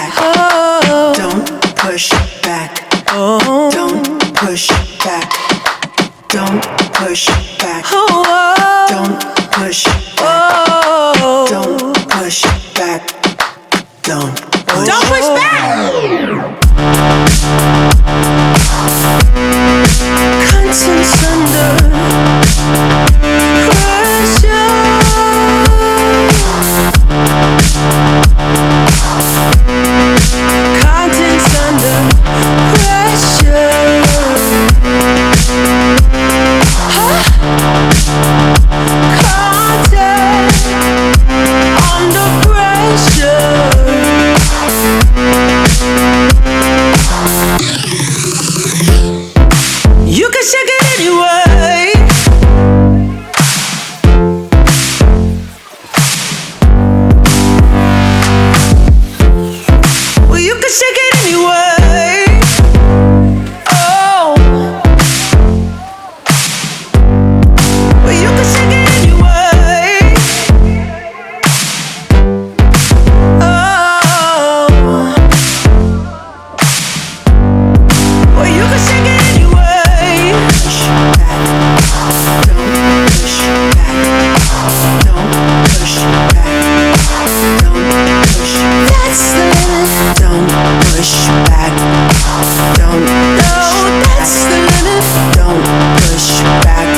back. Oh. Don't push back. Oh. Don't push back. Don't push back. Oh. Don't push back. Oh. Don't push back. Don't push back. Contents under pressure. Contents under pressure. Huh? Content under pressure. You can shake it anyway. Well, you can shake it anyway. Oh. Well, you can shake it anyway. Oh. Well, you can shake it anyway. Push back. Don't push back. Don't push back. Don't push. That's the limit. Don't push back. Don't. No, that's the limit. Don't push back.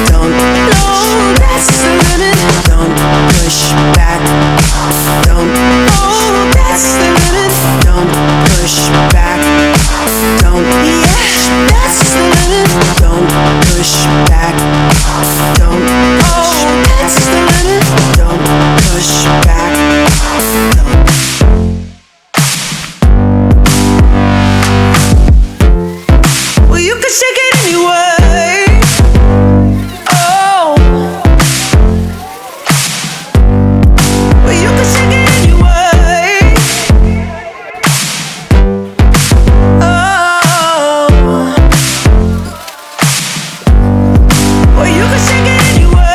Don't. No, that's the limit. Don't push back. Don't. Oh, that's the limit. Don't push back. Don't. Yeah, that's the limit. Don't push back. Don't. Oh, that's the limit. Don't push back. Don't. Well, you can shake it anyway. Oh. Well, you can shake it anyway. Oh. Well, you can shake it anyway.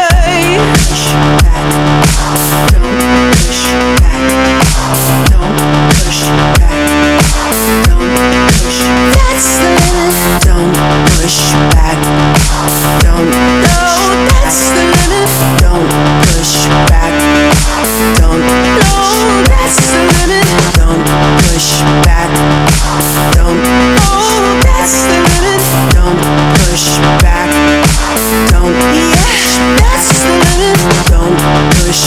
Push back. Don't push back. Don't push back. Don't push. That's the limit. Don't push back. Don't. No, that's the limit. Don't push back. Don't. No, that's the limit. Don't push back. Don't. Oh, that's the limit. Don't push back. Don't. Yeah, that's the limit. Don't push